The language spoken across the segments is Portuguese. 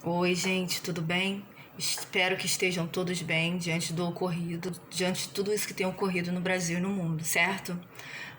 Oi, gente, tudo bem? Espero que estejam todos bem diante do ocorrido, diante de tudo isso que tem ocorrido no Brasil e no mundo, certo?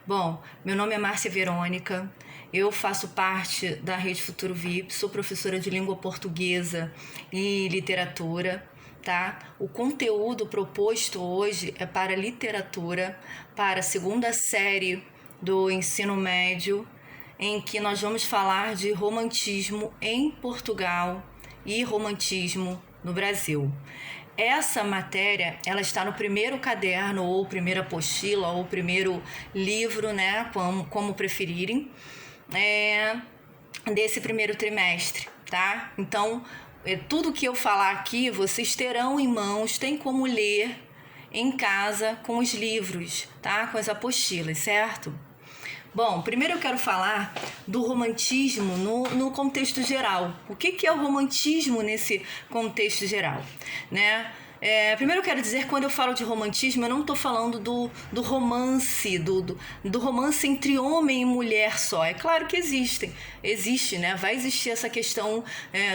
Bom, meu nome é Márcia Verônica, eu faço parte da Rede Futuro VIP, sou professora de língua portuguesa e literatura, tá? O conteúdo proposto hoje é para literatura, para a segunda série do ensino médio, em que nós vamos falar de romantismo em Portugal e romantismo no Brasil. Essa matéria, ela está no primeiro caderno, ou primeira apostila, ou primeiro livro, né, como preferirem, desse primeiro trimestre, tá? Então, tudo que eu falar aqui, vocês terão em mãos, tem como ler em casa com os livros, tá? Com as apostilas, certo? Bom, primeiro eu quero falar do romantismo no contexto geral. O que é o romantismo nesse contexto geral, né? Primeiro eu quero dizer que quando eu falo de romantismo, eu não estou falando do romance, do romance entre homem e mulher só. É claro que existe, né? Vai existir essa questão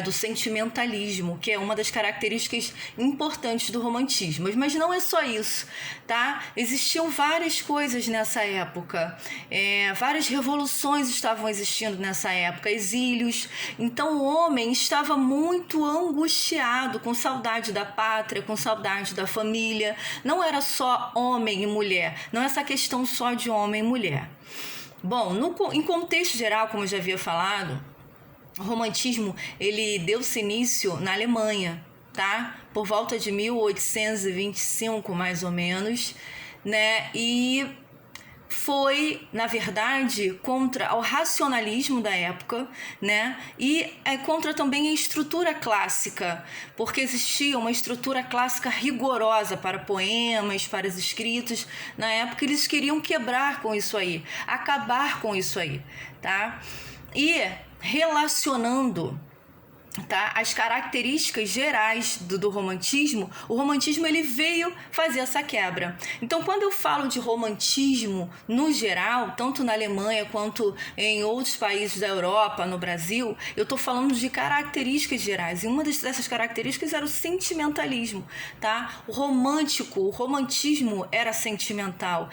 do sentimentalismo, que é uma das características importantes do romantismo. Mas não é só isso, tá? Existiam várias coisas nessa época, várias revoluções estavam existindo nessa época, exílios. Então o homem estava muito angustiado, com saudade da pátria, com saudade da família. Não era só homem e mulher, não é essa questão só de homem e mulher. Bom, em contexto geral, como eu já havia falado, o romantismo ele deu-se início na Alemanha, tá? Por volta de 1825, mais ou menos, né? E foi, na verdade, contra o racionalismo da época, né? E contra também a estrutura clássica, porque existia uma estrutura clássica rigorosa para poemas, para os escritos. Na época, eles queriam quebrar com isso aí, acabar com isso aí, tá? E relacionando, tá, as características gerais do romantismo, o romantismo ele veio fazer essa quebra. Então, quando eu falo de romantismo no geral, tanto na Alemanha quanto em outros países da Europa, no Brasil, eu estou falando de características gerais. E uma dessas características era o sentimentalismo, tá? O romantismo era sentimental,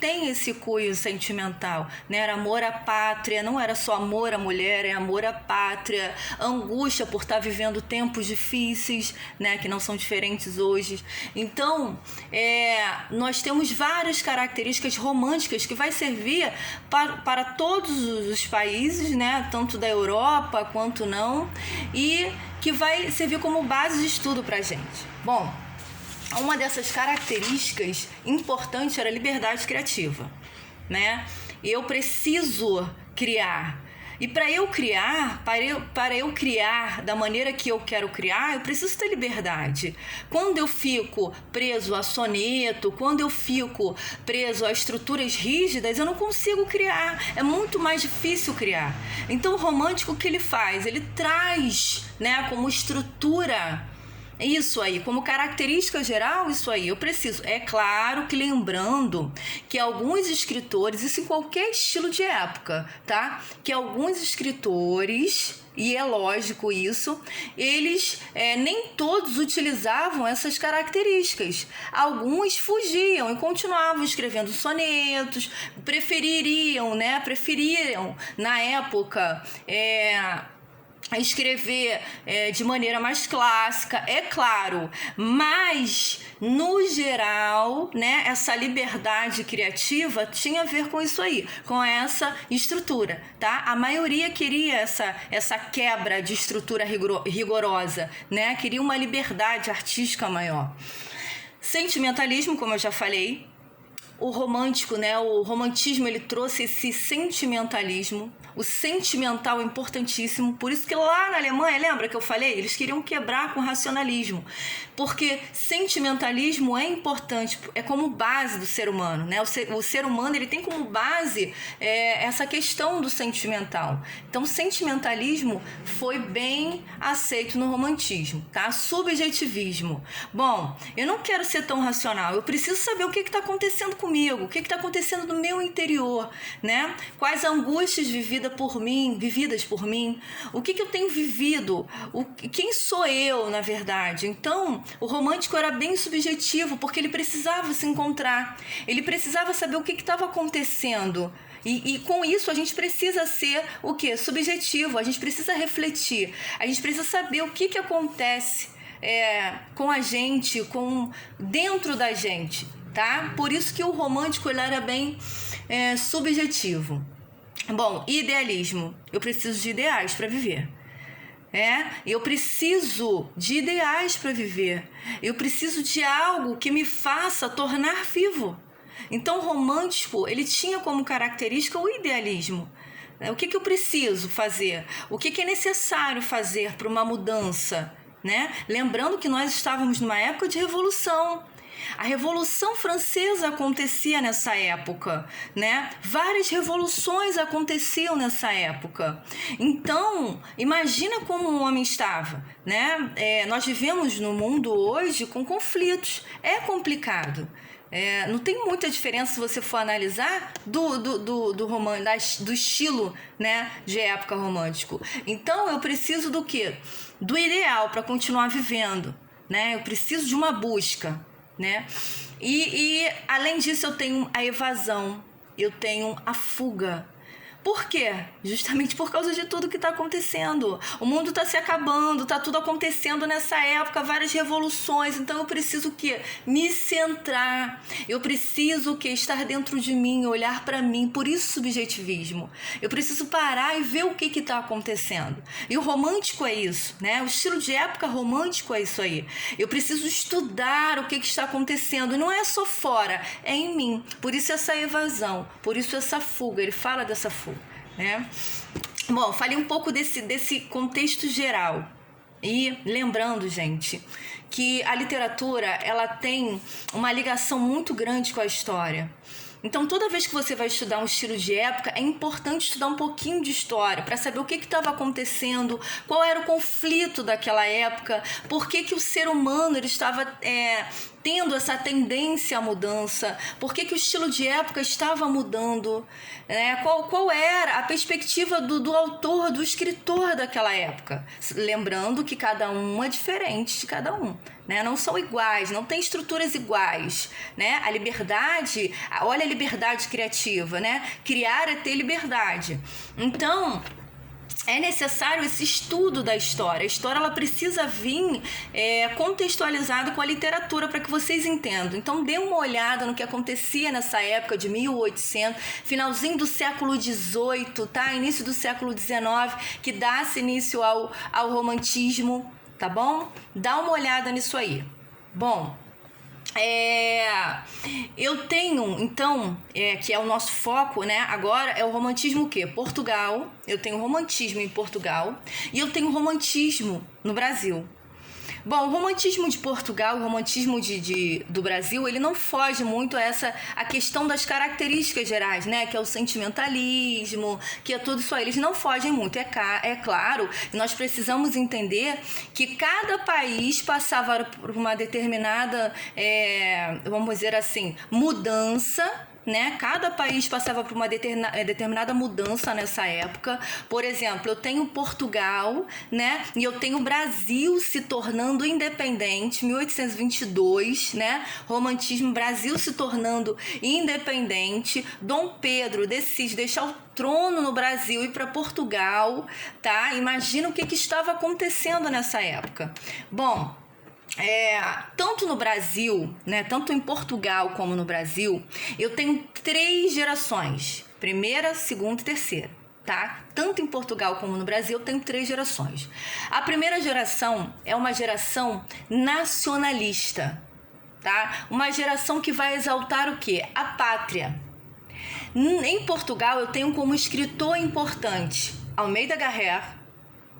tem esse cunho sentimental, né? Era amor à pátria, não era só amor à mulher, é amor à pátria, angústia por estar vivendo tempos difíceis, né, que não são diferentes hoje. Então, nós temos várias características românticas que vai servir para todos os países, né, tanto da Europa quanto não, e que vai servir como base de estudo para a gente. Bom, uma dessas características importantes era a liberdade criativa, né? Eu preciso criar. E para eu criar da maneira que eu quero criar, eu preciso ter liberdade. Quando eu fico preso a soneto, quando eu fico preso a estruturas rígidas, eu não consigo criar. É muito mais difícil criar. Então o romântico, o que ele faz? Ele traz, né, como estrutura isso aí, como característica geral, isso aí, eu preciso. É claro que lembrando que alguns escritores, isso em qualquer estilo de época, tá? Que alguns escritores, e é lógico isso, eles nem todos utilizavam essas características. Alguns fugiam e continuavam escrevendo sonetos, preferiram na época escrever de maneira mais clássica, é claro, mas no geral, né, essa liberdade criativa tinha a ver com isso aí, com essa estrutura, tá? A maioria queria essa quebra de estrutura rigorosa, né? Queria uma liberdade artística maior. Sentimentalismo, como eu já falei, o romântico, né? O romantismo ele trouxe esse sentimentalismo. O sentimental é importantíssimo, por isso que lá na Alemanha, lembra que eu falei? Eles queriam quebrar com o racionalismo, porque sentimentalismo é importante, é como base do ser humano, né? O ser humano ele tem como base essa questão do sentimental. Então, o sentimentalismo foi bem aceito no romantismo, tá? Subjetivismo. Bom, eu não quero ser tão racional, eu preciso saber o que está acontecendo comigo? O que está acontecendo no meu interior, né? Quais angústias vividas por mim? O que eu tenho vivido? Quem sou eu, na verdade? Então, o romântico era bem subjetivo, porque ele precisava se encontrar. Ele precisava saber o que estava acontecendo. E com isso a gente precisa ser o quê? Subjetivo, a gente precisa refletir, a gente precisa saber o que acontece com a gente, dentro da gente, tá? Por isso que o romântico ele era bem subjetivo. Bom, idealismo. Eu preciso de ideais para viver. Eu preciso de ideais para viver. Eu preciso de algo que me faça tornar vivo. Então, o romântico, ele tinha como característica o idealismo. O que eu preciso fazer? O que é necessário fazer para uma mudança? Né? Lembrando que nós estávamos numa época de revolução. A Revolução Francesa acontecia nessa época, né? Várias revoluções aconteciam nessa época. Então, imagina como um homem estava, né? Nós vivemos no mundo hoje com conflitos. É complicado. Não tem muita diferença se você for analisar do estilo, né, de época romântico. Então, eu preciso do quê? Do ideal para continuar vivendo, né? Eu preciso de uma busca, né? E além disso, eu tenho a evasão, eu tenho a fuga. Por quê? Justamente por causa de tudo que está acontecendo. O mundo está se acabando, está tudo acontecendo nessa época, várias revoluções. Então eu preciso o quê? Me centrar. Eu preciso o quê? Estar dentro de mim, olhar para mim. Por isso subjetivismo. Eu preciso parar e ver o que está acontecendo. E o romântico é isso, né? O estilo de época romântico é isso aí. Eu preciso estudar o que está acontecendo. Não é só fora, é em mim. Por isso essa evasão, por isso essa fuga. Ele fala dessa fuga. Né? Bom, falei um pouco desse contexto geral e lembrando, gente, que a literatura ela tem uma ligação muito grande com a história. Então, toda vez que você vai estudar um estilo de época, é importante estudar um pouquinho de história para saber o que estava acontecendo, qual era o conflito daquela época, por que o ser humano ele estava tendo essa tendência à mudança, por que o estilo de época estava mudando, né? Qual era a perspectiva do autor, do escritor daquela época. Lembrando que cada um é diferente de cada um. Né? Não são iguais, não tem estruturas iguais, né? A liberdade, olha a liberdade criativa, né? Criar é ter liberdade. Então, é necessário esse estudo da história. A história ela precisa vir contextualizada com a literatura para que vocês entendam. Então, dê uma olhada no que acontecia nessa época de 1800, finalzinho do século XVIII, tá? Início do século XIX, que dá-se início ao romantismo. Tá bom? Dá uma olhada nisso aí. Bom, eu tenho, então, que é o nosso foco, né? Agora é o romantismo o quê? Portugal. Eu tenho romantismo em Portugal e eu tenho romantismo no Brasil. Bom, o romantismo de Portugal, o romantismo do Brasil, ele não foge muito a questão das características gerais, né? Que é o sentimentalismo, que é tudo isso aí. Eles não fogem muito. É claro, nós precisamos entender que cada país passava por uma determinada, vamos dizer assim, mudança, né? Cada país passava por uma determinada mudança nessa época. Por exemplo, eu tenho Portugal, né? E eu tenho o Brasil se tornando independente, 1822, né? Romantismo, Brasil se tornando independente. Dom Pedro decide deixar o trono no Brasil e ir para Portugal, tá? Imagina o que estava acontecendo nessa época. Bom, tanto no Brasil, né, tanto em Portugal como no Brasil, eu tenho 3 gerações, primeira, segunda e terceira, tá? Tanto em Portugal como no Brasil, eu tenho 3 gerações. A primeira geração é uma geração nacionalista, tá? Uma geração que vai exaltar o quê? A pátria. Em Portugal, eu tenho como escritor importante Almeida Garrett,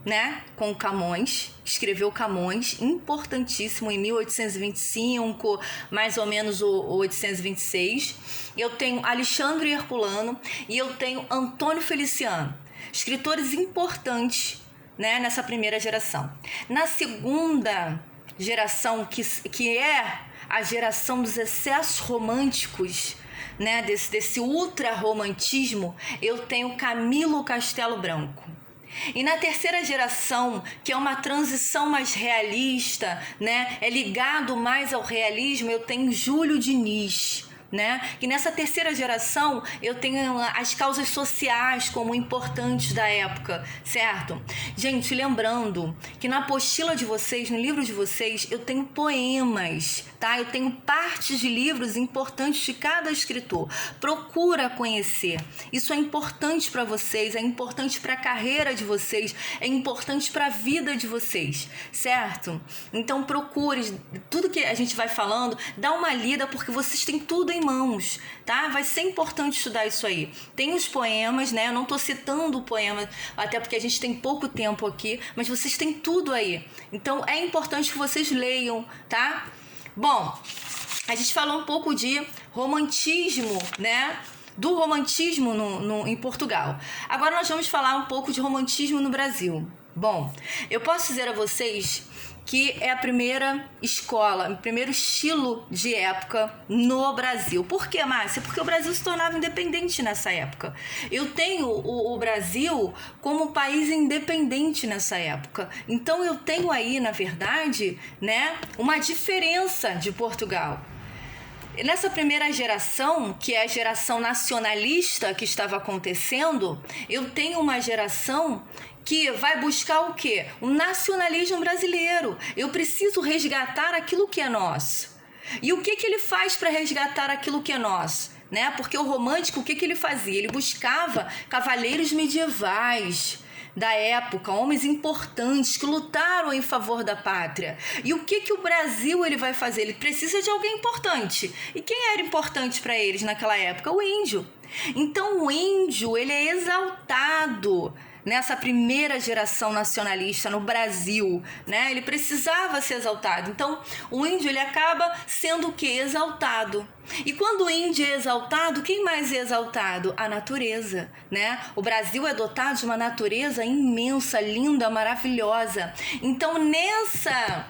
né, com Camões, escreveu Camões, importantíssimo, em 1825, mais ou menos o 826. Eu tenho Alexandre Herculano e eu tenho Antônio Feliciano, escritores importantes, né, nessa primeira geração. Na segunda geração, que é a geração dos excessos românticos, né, desse ultra-romantismo, eu tenho Camilo Castelo Branco. E na terceira geração, que é uma transição mais realista, né, é ligado mais ao realismo, eu tenho Júlio Diniz. Né? E nessa terceira geração eu tenho as causas sociais como importantes da época, certo? Gente, lembrando que na apostila de vocês, no livro de vocês, eu tenho poemas, tá? Eu tenho partes de livros importantes de cada escritor. Procura conhecer. Isso é importante para vocês, é importante para a carreira de vocês, é importante para a vida de vocês, certo? Então procure, tudo que a gente vai falando, dá uma lida porque vocês têm tudo em mãos, tá? Vai ser importante estudar isso aí. Tem os poemas, né? Eu não tô citando o poema, até porque a gente tem pouco tempo aqui, mas vocês têm tudo aí. Então é importante que vocês leiam, tá? Bom, a gente falou um pouco de romantismo, né? Do romantismo em Portugal. Agora nós vamos falar um pouco de romantismo no Brasil. Bom, eu posso dizer a vocês que é a primeira escola, o primeiro estilo de época no Brasil. Por quê, Márcia? Porque o Brasil se tornava independente nessa época. Eu tenho o Brasil como país independente nessa época. Então eu tenho aí, na verdade, né, uma diferença de Portugal. Nessa primeira geração, que é a geração nacionalista que estava acontecendo, eu tenho uma geração que vai buscar o quê? O nacionalismo brasileiro. Eu preciso resgatar aquilo que é nosso. E o que ele faz para resgatar aquilo que é nosso? Né? Porque o romântico, o que ele fazia? Ele buscava cavaleiros medievais da época, homens importantes que lutaram em favor da pátria. E o que o Brasil ele vai fazer? Ele precisa de alguém importante. E quem era importante para eles naquela época? O índio. Então o índio ele é exaltado nessa primeira geração nacionalista no Brasil, né? Ele precisava ser exaltado. Então, o índio ele acaba sendo o quê? Exaltado. E quando o índio é exaltado, quem mais é exaltado? A natureza, né? O Brasil é dotado de uma natureza imensa, linda, maravilhosa. Então, nessa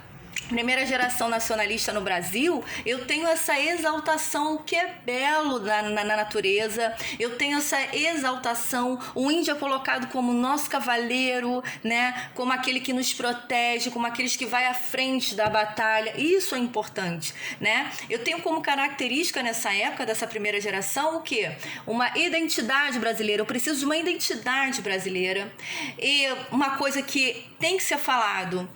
primeira geração nacionalista no Brasil, eu tenho essa exaltação, o que é belo na natureza, eu tenho essa exaltação, o índio é colocado como nosso cavaleiro, né? Como aquele que nos protege, como aqueles que vai à frente da batalha, isso é importante, né? Eu tenho como característica nessa época, dessa primeira geração, o quê? Uma identidade brasileira, eu preciso de uma identidade brasileira, e uma coisa que tem que ser falado,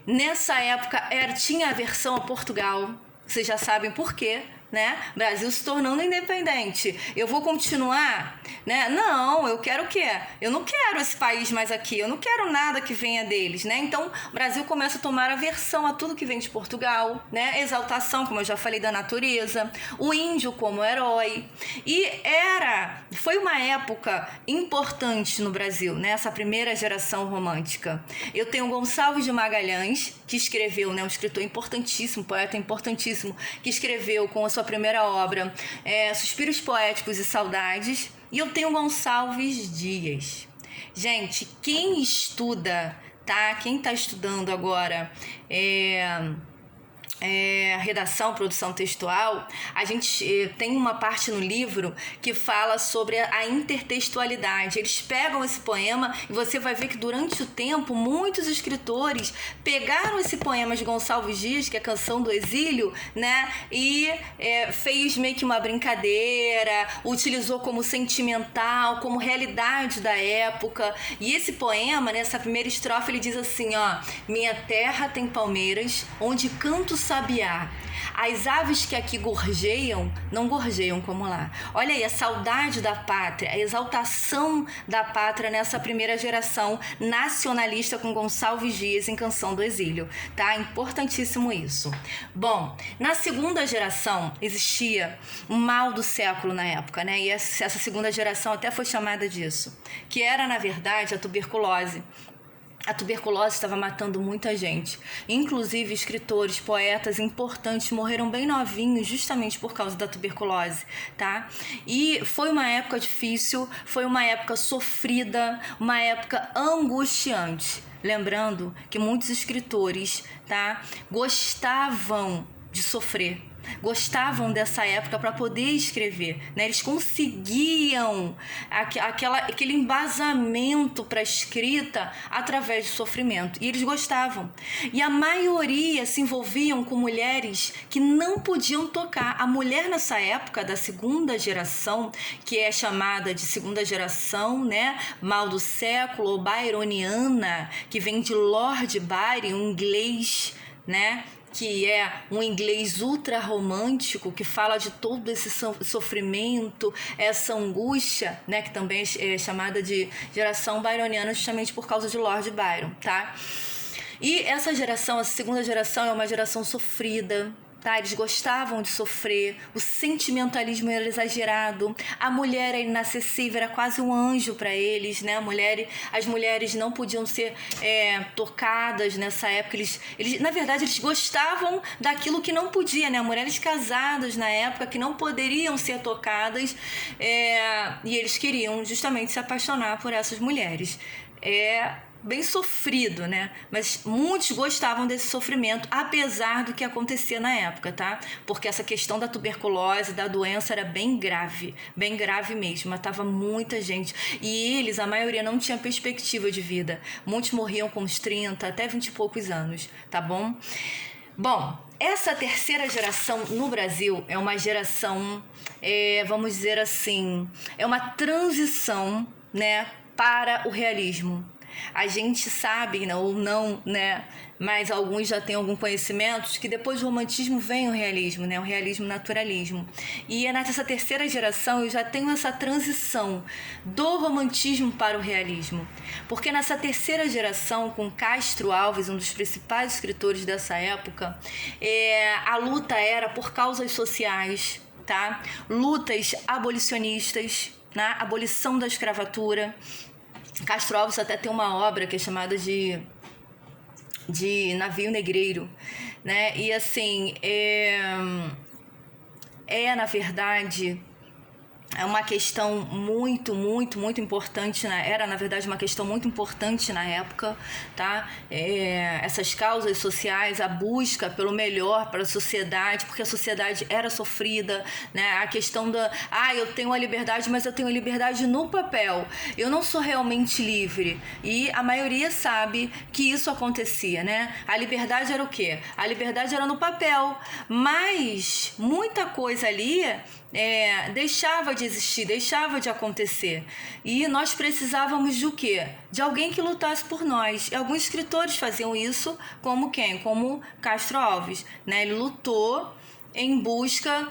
nessa época tinha aversão a Portugal, vocês já sabem por quê, né? Brasil se tornando independente. Eu vou continuar, né? Não, eu quero o quê? Eu não quero esse país mais aqui, eu não quero nada que venha deles, né? Então, o Brasil começa a tomar aversão a tudo que vem de Portugal, né? Exaltação, como eu já falei, da natureza, o índio como herói. E foi uma época importante no Brasil, né? Essa primeira geração romântica. Eu tenho Gonçalves de Magalhães, que escreveu, né? Um escritor importantíssimo, poeta importantíssimo, que escreveu com a sua primeira obra, Suspiros Poéticos e Saudades. E eu tenho Gonçalves Dias. Gente, quem estuda, tá? Quem está estudando agora redação, produção textual, a gente tem uma parte no livro que fala sobre a intertextualidade. Eles pegam esse poema e você vai ver que durante o tempo muitos escritores pegaram esse poema de Gonçalves Dias, que é a Canção do Exílio, né, e fez meio que uma brincadeira, utilizou como sentimental, como realidade da época. E esse poema, nessa primeira estrofe, ele diz assim, ó: minha terra tem palmeiras, onde canto sabiá. As aves que aqui gorjeiam, não gorjeiam como lá. Olha aí, a saudade da pátria, a exaltação da pátria nessa primeira geração nacionalista com Gonçalves Dias em Canção do Exílio, tá? Importantíssimo isso. Bom, na segunda geração existia um mal do século na época, né? E essa segunda geração até foi chamada disso, que era, na verdade, a tuberculose. A tuberculose estava matando muita gente, inclusive escritores, poetas importantes morreram bem novinhos justamente por causa da tuberculose, tá? E foi uma época difícil, foi uma época sofrida, uma época angustiante. Lembrando que muitos escritores, tá, gostavam de sofrer, gostavam dessa época para poder escrever, né? Eles conseguiam aquele embasamento para a escrita através do sofrimento, e eles gostavam. E a maioria se envolviam com mulheres que não podiam tocar. A mulher nessa época da segunda geração, que é chamada de segunda geração, né, mal do século, ou byroniana, que vem de Lord Byron, um inglês, né, que é um inglês ultra romântico, que fala de todo esse sofrimento, essa angústia, né, que também é chamada de geração byroniana justamente por causa de Lord Byron, tá? E essa geração, a segunda geração, é uma geração sofrida, tá? Eles gostavam de sofrer, o sentimentalismo era exagerado, a mulher era inacessível, era quase um anjo para eles, né? As mulheres não podiam ser tocadas nessa época, na verdade, eles gostavam daquilo que não podia, né? Mulheres casadas na época que não poderiam ser tocadas, e eles queriam justamente se apaixonar por essas mulheres. Bem sofrido, né? Mas muitos gostavam desse sofrimento, apesar do que acontecia na época, tá? Porque essa questão da tuberculose, da doença, era bem grave mesmo, matava muita gente. E eles, a maioria, não tinha perspectiva de vida. Muitos morriam com uns 30, até 20 e poucos anos, tá bom? Bom, essa terceira geração no Brasil é uma geração, vamos dizer assim, é uma transição, né, para o realismo. A gente sabe, ou não, né, mas alguns já têm algum conhecimento, que depois do romantismo vem o realismo, né, o realismo-naturalismo. E nessa terceira geração eu já tenho essa transição do romantismo para o realismo. Porque nessa terceira geração, com Castro Alves, um dos principais escritores dessa época, a luta era por causas sociais, tá? Lutas abolicionistas, né? Abolição da escravatura. Castro Alves até tem uma obra que é chamada de Navio Negreiro, né? E assim, na verdade, é uma questão muito importante, era na verdade uma questão muito importante na época, tá? Essas causas sociais, a busca pelo melhor para a sociedade, porque a sociedade era sofrida, né? A questão eu tenho a liberdade, mas eu tenho a liberdade no papel, eu não sou realmente livre, e a maioria sabe que isso acontecia, né? A liberdade era o quê? A liberdade era no papel, mas muita coisa ali deixava de existir, deixava de acontecer. E nós precisávamos de o quê? De alguém que lutasse por nós. E alguns escritores faziam isso, como quem? Como Castro Alves, né? Ele lutou em busca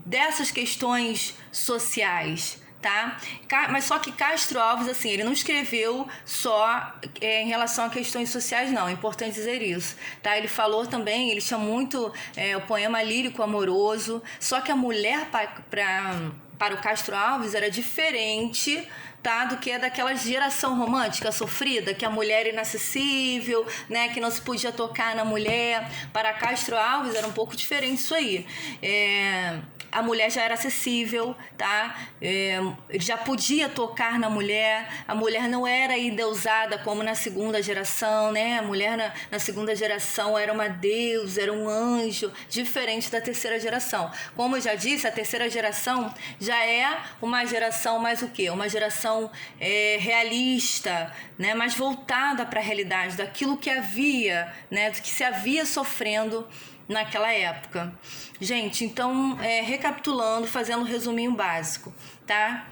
dessas questões sociais, tá? Mas só que Castro Alves, assim, ele não escreveu só em relação a questões sociais, não, é importante dizer isso, tá? Ele falou também, ele tinha muito o poema lírico amoroso, só que a mulher para o Castro Alves era diferente, tá, do que daquela geração romântica sofrida, que a mulher era inacessível, né, que não se podia tocar na mulher. Para Castro Alves era um pouco diferente isso aí. A mulher já era acessível, tá? Ele já podia tocar na mulher, a mulher não era endeusada como na segunda geração, né? A mulher na segunda geração era uma deusa, era um anjo, diferente da terceira geração. Como eu já disse, a terceira geração já é uma geração mais o quê? Uma geração realista, né? Mais voltada para a realidade, daquilo que havia, né? Do que se havia sofrendo naquela época. Gente, então, recapitulando, fazendo um resuminho básico, tá?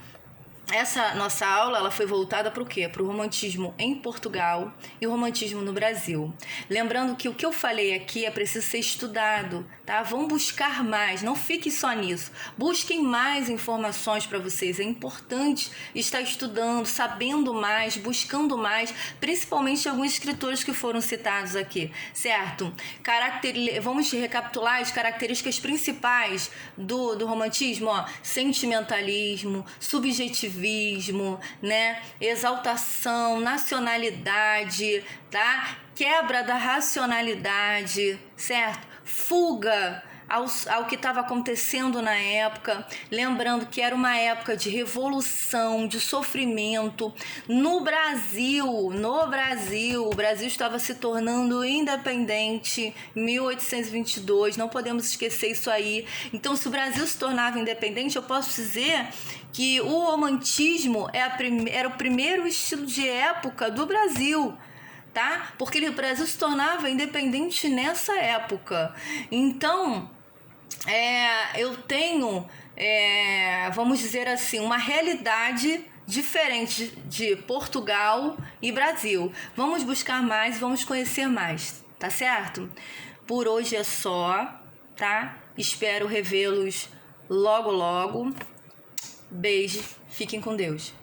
Essa nossa aula, ela foi voltada para o quê? Para o romantismo em Portugal e o romantismo no Brasil. Lembrando que o que eu falei aqui é preciso ser estudado, tá? Vão buscar mais, não fiquem só nisso. Busquem mais informações para vocês. É importante estar estudando, sabendo mais, buscando mais, principalmente alguns escritores que foram citados aqui, certo? Vamos recapitular as características principais do romantismo, ó. Sentimentalismo, subjetivismo, né? Exaltação, nacionalidade, tá? Quebra da racionalidade, certo? Fuga, ao que estava acontecendo na época, lembrando que era uma época de revolução, de sofrimento. No Brasil, o Brasil estava se tornando independente em 1822, não podemos esquecer isso aí. Então, se o Brasil se tornava independente, eu posso dizer que o romantismo era o primeiro estilo de época do Brasil, tá? Porque o Brasil se tornava independente nessa época. Então, eu tenho, vamos dizer assim, uma realidade diferente de Portugal e Brasil. Vamos buscar mais, vamos conhecer mais, tá certo? Por hoje é só, tá? Espero revê-los logo, logo. Beijo, fiquem com Deus.